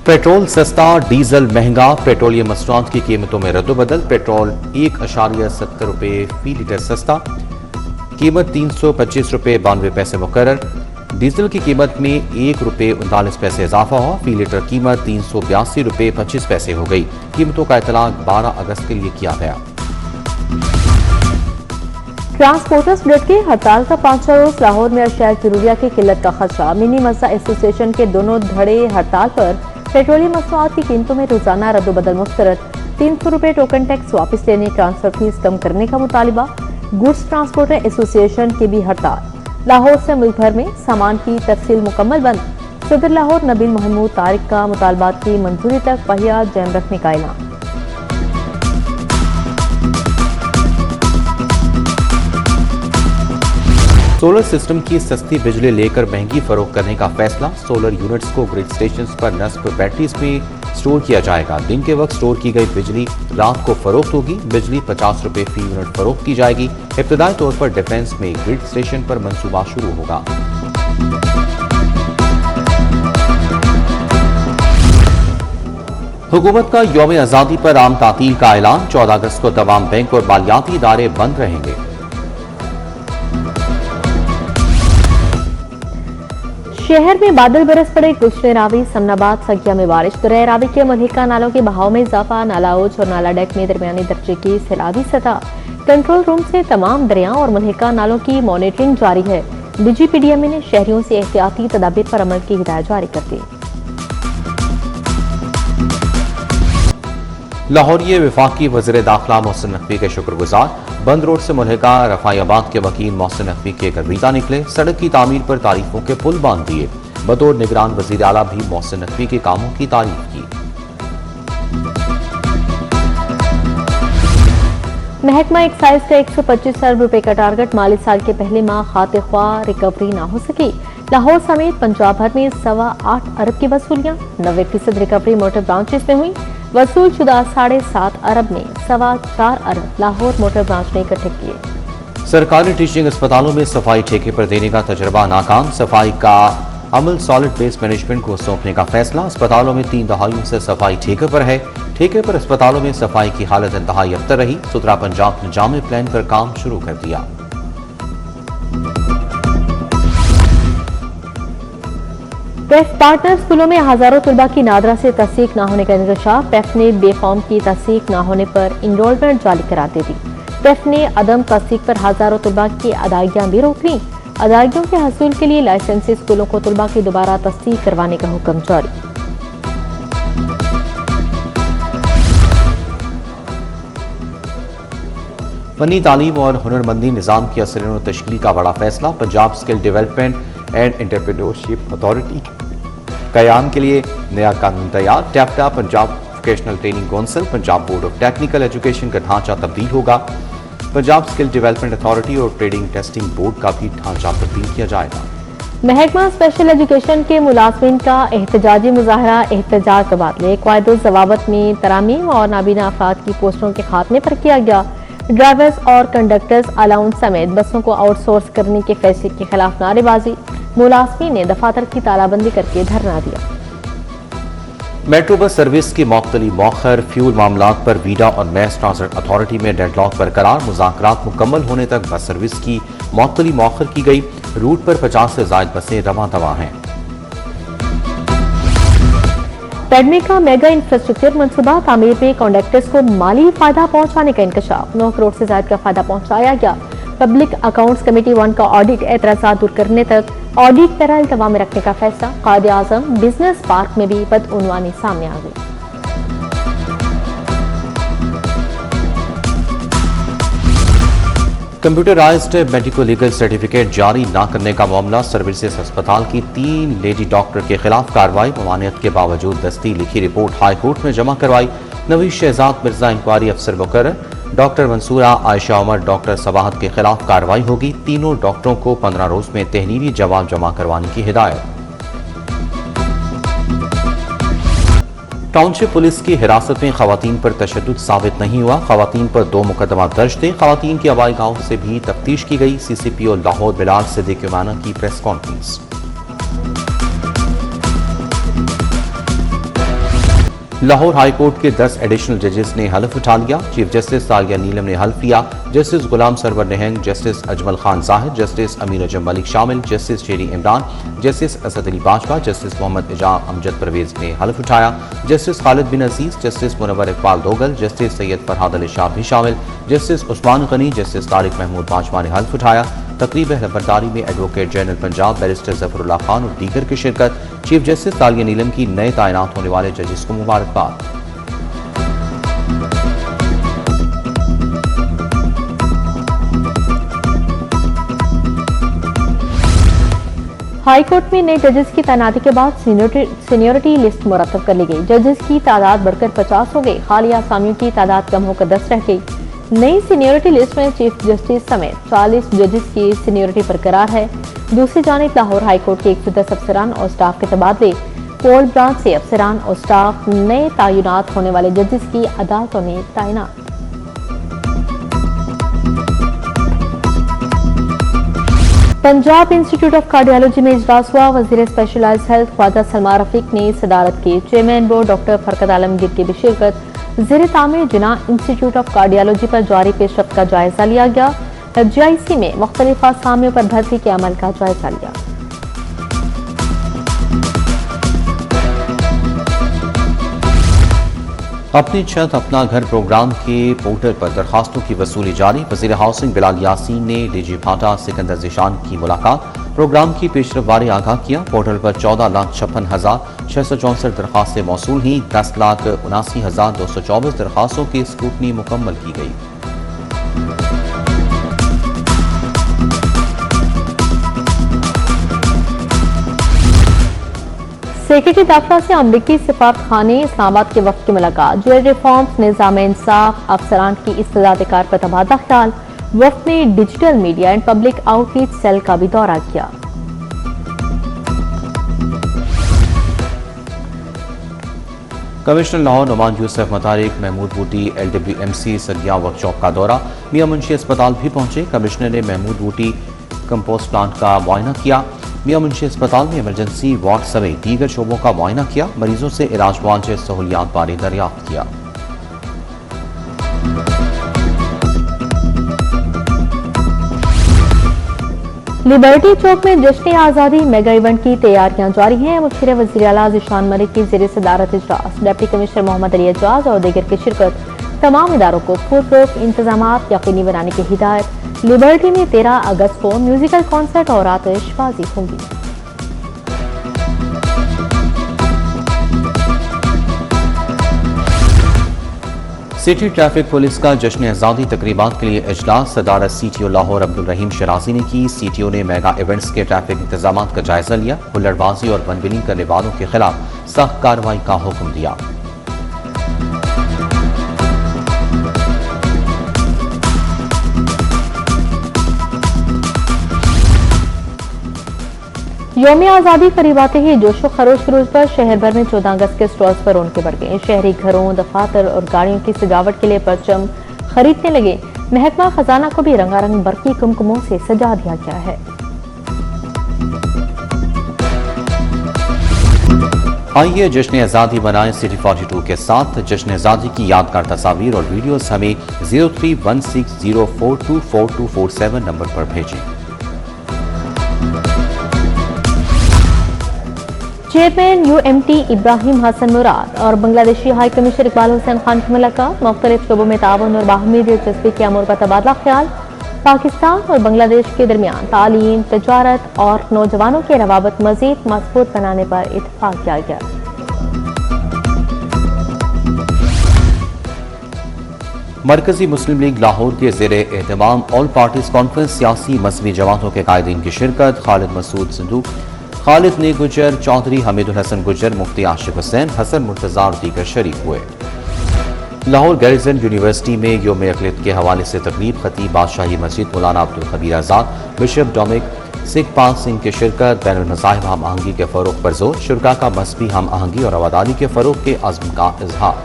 Petrol सस्ता, diesel महंगा, petroleum मसनूआत की कीमतों में रद्दोबदल। पेट्रोल 1.70 रुपये फी लीटर सस्ता, कीमत 325 रुपये 92 पैसे मुकर्रर। डीजल की कीमत में 1 रुपये 39 पैसे इजाफा हुआ, फी लीटर कीमत 382 रुपये 25 पैसे हो गई। कीमतों का इतलाक 12 अगस्त के लिए किया गया। ट्रांसपोर्टर्स ब्रिड की हड़ताल का 5वां रोज। लाहौर में अशिया जरूरिया की किल्लत का खदशा। मिनी मज़दा एसोसिएशन के दोनों धड़े हड़ताल पर। पेट्रोलियम मसनूआत की कीमतों में रोजाना रद्दोबदल मुस्तरद। 300 रुपये टोकन टैक्स वापस लेने, ट्रांसफर फीस कम करने का मुतालिबा। गुड्स ट्रांसपोर्टर एसोसिएशन की भी हड़ताल। लाहौर से मुल्क भर में सामान की तफसील मुकम्मल बंद। सदर लाहौर नबील महमूद तारिक का मुतालबात की मंजूरी तक पहिया जैम रखने का ऐलान। सोलर सिस्टम की सस्ती बिजली लेकर महंगी फरोख्त करने का फैसला। सोलर यूनिट्स को ग्रिड स्टेशंस पर नस्ब बैटरीज में स्टोर किया जाएगा। दिन के वक्त स्टोर की गई बिजली रात को फरोख्त होगी। बिजली 50 रुपये फी यूनिट फरोख्त की जाएगी। इब्तदाई तौर पर डिफेंस में ग्रिड स्टेशन पर मंसूबा शुरू होगा। हुकूमत का यौम आज़ादी पर आम तातील का ऐलान। 14 अगस्त को तमाम बैंक और मालियाती इदारे बंद रहेंगे। शहर में बादल बरस पड़े। गुश्ते रावी, समनाबाद, सगिया में बारिश। दरिया रावी के मलिका नालों के बहाव में इजाफा। नाला ओज और नाला डेक में दरमियानी दर्जे की सैलाबी सतह। कंट्रोल रूम से तमाम दरियाओं और मलिका नालों की मॉनिटरिंग जारी है। DGPDMA ने शहरियों से एहतियाती तदाबीर पर अमल की हिदायत जारी कर दी। लाहौरिये वफाकी वज़ीर दाखिला मोहसिन नकवी के शुक्रगुजार। बंद रोड से मुल्हिका रफायाबाद के वकील मोहसिन नकवी के गर्विदा निकले। सड़क की तामीर पर तारीफों के पुल बांध दिए। बतौर निगरान वज़ीर आला भी मोहसिन नकवी के कामों की तारीफ की। महकमा एक्साइज का 125 अरब रुपए का टारगेट। माली साल के पहले माह खाते ख्वाह रिकवरी ना हो सकी। लाहौर समेत पंजाब भर में 8.25 अरब की वसूलियां। 90% रिकवरी मोटर ब्रांचेस में हुई। वसूल शुदा 7.5 अरब में 4.25 अरब लाहौर मोटर ब्रांच ने इकट्ठे किए। सरकारी टीचिंग अस्पतालों में सफाई ठेके पर देने का तजर्बा नाकाम। सफाई का अमल सॉलिड वेस्ट मैनेजमेंट को सौंपने का फैसला। अस्पतालों में 3 दहाइयों से सफाई ठेके पर है। ठेके पर अस्पतालों में सफाई की हालत इंतहाई अबतर रही। सुथरा पंजाब ने जामे प्लान पर काम शुरू कर दिया। पेफ पार्टनर स्कूलों में हजारों तलबा की नादरा से तस्दीक न होने का इंकशाफ। पेफ ने बेफॉर्म की तस्दीक न होने पर इनरोलमेंट जारी करार दे दी। पेफ ने अदम तस्दीक पर हजारों तलबा की अदायगियां भी रोक ली। अदायगियों के हसूल के लिए लाइसेंसी स्कूलों को तलबा की दोबारा तस्दीक करवाने का हुक्म जारी। फनी तालीम और हुनरमंदी निज़ाम की असर और तश्कील का बड़ा फैसला। Punjab skill development and entrepreneurship authority कयाम के लिए नया कानून तैयार। टैप्टा Punjab vocational training council, Punjab board of technical education का ढांचा तब्दील होगा। पंजाब स्किल डेवलपमेंट अथॉरिटी और ट्रेडिंग टेस्टिंग बोर्ड का भी ढांचा तब्दील किया जाएगा। महकमा स्पेशल एजुकेशन के मुलाजमीन का एहतजाजी मुजाहरा। एहतजाज तबादले क़वायद ज़वाबत में तरामीम और नाबीना अफराद की पोस्टों के खात्मे पर किया गया। ड्राइवर्स और कंडक्टर्स अलाउंस समेत बसों को आउटसोर्स करने के फैसले के खिलाफ नारेबाजी। मुलाजमीन ने दफातर की तालाबंदी करके धरना दिया। मेट्रो बस सर्विस की मौख्तली मौखर। फ्यूल मामलात पर वीडा और मैस ट्रांसपोर्ट अथॉरिटी में डेडलॉक बरकरार। मुज़ाकरात मुकम्मल होने तक बस सर्विस की मौख्तली मौखर की गई। रूट पर 50 से ज़ायद बसें रवां दवा हैं। पेडमे का मेगा इंफ्रास्ट्रक्चर मंसूबा। तामीर में कंडक्टर्स को माली फायदा पहुंचाने का इंकशाफ। 9 करोड़ से ज्यादा का फायदा पहुंचाया गया। पब्लिक अकाउंट्स कमेटी 1 का ऑडिट एतराज़ात दूर करने तक ऑडिट पैरा इल्तवा में रखने का फैसला। कायदे आज़म बिजनेस पार्क में भी बदउनवानी सामने आ गई। कंप्यूटराइज्ड मेडिको लीगल सर्टिफिकेट जारी न करने का मामला। सर्विसेज अस्पताल की 3 लेडी डॉक्टर के खिलाफ कार्रवाई। ममानियत के बावजूद दस्ती लिखी रिपोर्ट हाई कोर्ट में जमा करवाई। नवीद शहजाद मिर्जा इंक्वायरी अफसर मुकर्रर। डॉक्टर मंसूरा, आयशा उमर, डॉक्टर सबाहत के खिलाफ कार्रवाई होगी। तीनों डॉक्टरों को 15 रोज में तहरीरी जवाब जमा करवाने की हिदायत। टाउनशिप पुलिस की हिरासत में खवातीन पर तशद्दुद साबित नहीं हुआ। खवातीन पर 2 मुकदमा दर्ज थे। खवातीन की आबाई गांव से भी तफ्तीश की गई। CCPO लाहौर बिलाल सिद्दीक माना की press conference. Lahore high court के 10 एडिशनल जजेस ने हल्फ उठा लिया। चीफ जस्टिस सालिया नीलम ने हल्फ लिया। Justice Ghulam Sarwar Nihang, justice Ajmal Khan Zahid, justice Amir Azam Malik शामिल, justice Sheri Imran, justice Asad Ali Bajwa, justice Mohammad Ijam Amjad Parvez ने हल्फ उठाया। Justice Khalid bin Aziz, justice Munawwar Iqbal Dogal, justice Syed Farhad Ali Shah भी शामिल, जस्टिस उस्मान गनी, जस्टिस तारिक महमूद बाजवा ने हल्फ उठाया। तकरीब हलफबरदारी में advocate general Punjab barrister Zafarullah Khan और दीगर की शिरकत। चीफ जस्टिस सालिया नीलम की नए तैनात होने वाले जजेस को मुबारकबाद। हाई कोर्ट में नए जजेस की तैनाती के बाद सीनियरिटी लिस्ट मुरतब कर ली गई। जजेस की तादाद बढ़कर 50 हो गई। हालिया आसामियों की तादाद कम होकर 10 रह गई। नई सीनियरिटी लिस्ट में चीफ जस्टिस समेत 40 जजेस की सीनियरिटी बरकरार है। दूसरी जानिब लाहौर हाई कोर्ट के 110 अफसरान और स्टाफ के तबादले, कोल ब्रांच से अफसरान और स्टाफ, नए तैनात होने वाले जजेस की अदालतों में तैनात। पंजाब इंस्टीट्यूट ऑफ कार्डियोलॉजी में इजलास हुआ। वजीर स्पेशलाइज्ड हेल्थ ख्वाजा सलमान रफीक ने सदारत की। चेयरमैन बोर्ड डॉक्टर फरकत आलमगीर की भी शिरकत। ज़ेर तामीर जिना इंस्टीट्यूट ऑफ कार्डियोलॉजी पर जारी पेशरफ्त का जायजा लिया गया। GIC में मुख्तलिफ असामियों पर भर्ती के अमल का जायजा लिया। अपनी छत अपना घर प्रोग्राम के पोर्टल पर दरखास्तों की वसूली जारी। वज़ीर हाउसिंग बिलाल यासीन ने DG भाटा सिकंदर ज़ीशान की मुलाकात। प्रोग्राम की पेशरफ बारे आगाह किया। पोर्टल पर 14,56,664 दरखास्तें मौसूल हुई। 10,79,224 दरखास्तों की स्क्रूटनी मुकम्मल की गई। सेक्रेटरी दफ्तर से अमरीकी सिफारतखाने इस्लामाबाद के वक्त की मुलाकात। जेल रिफॉर्म्स, निज़ाम इंसाफ, अफसरान की इस्तेदाद कार पर तबादला ख्याल। वक्त ने digital media and public outreach cell का भी दौरा किया। कमिश्नर लाहौर नुमान यूसुफ मुतारिक महमूद बूटी LWMC सदिया वर्कशॉप का दौरा। मियां मुंशी अस्पताल भी पहुंचे। कमिश्नर ने महमूद बूटी कंपोस्ट प्लांट का मुआयना किया। मियां मुंशी अस्पताल में इमरजेंसी वार्ड समेत दीगर शोबों का मुआयना किया। मरीजों से इलाज मुआवजे सहूलियात बारे दरियाफ्त किया। लिबर्टी चौक में जश्न आज़ादी मेगा इवेंट की तैयारियां जारी हैं। मुशीर वज़ीर आला ज़ीशान मलिक की ज़ेर सदारत इजलास। डिप्टी कमिश्नर मोहम्मद अली एजाज और दीगर की शिरकत। तमाम इदारों को फुरसत इंतजामात यकीनी बनाने की हिदायत। लिबर्टी में 13 अगस्त को म्यूजिकल कॉन्सर्ट और आतिशबाजी होगी। सिटी ट्रैफिक पुलिस का जश्न आज़ादी तकरीबात के लिए इजलास। सदारत CTO लाहौर अब्दुल रहीम शराजी ने की। CTO ने मेगा इवेंट्स के ट्रैफिक इंतजाम का जायजा लिया। हुल्लड़बाजी और बनबिलिंग करने वालों के खिलाफ सख्त कार्रवाई का हुक्म दिया। यौम आज़ादी करीब आते ही जोशो खरोश के रोज पर शहर भर में 14 अगस्त के स्टॉल्स पर रौनकें बढ़ गई। शहरी घरों, दफातर और गाड़ियों की सजावट के लिए परचम खरीदने लगे। महकमा खजाना को भी रंगारंग बरकी कुमकुमों से सजा दिया गया है। आइए जश्न आज़ादी बनाएं सिटी 42 के साथ। जश्न आज़ादी की यादगार तस्वीर और वीडियोस हमें 031604242447 नंबर पर भेजें। चेयरमैन UMT इब्राहिम हसन मुराद और बांग्लादेशी हाई कमिश्नर इकबाल हुसैन खान की मुलाकात। मुख्तलिफ शोबों में ताउन और बाहमी दिलचस्पी के अमूर पर तबादला ख्याल। पाकिस्तान और बांग्लादेश के दरमियान तालीम, तजारत और नौजवानों के रवाबत मजीद मजबूत बनाने पर इत्तफाक किया गया। मरकजी मुस्लिम लीग लाहौर के ज़ेर एहतमाम ऑल पार्टीज कॉन्फ्रेंस सियासी मजहबी जमातों के कायदीन की शिरकत। खालिद मसूद संदूक, खालिद ने गुजर, चौधरी हमीदुल हसन गुजर, मुफ्ती आशिक हुसैन, हसन मुर्तजा और दीगर शरीक हुए। लाहौर गैरिसन यूनिवर्सिटी में योम अक़लियत के हवाले से तकरीब। खतीब बादशाही मस्जिद मौलाना अब्दुल खबीर आज़ाद, बिशप डोमिक सिखपाल सिंह की शिरकत। बैनुल मज़ाहिब हम आहंगी के फ़रोग़ पर जोर। शुरका का मजहबी हम आहंगी और आवादारी के फ़रोग़ के अज़्म का इजहार।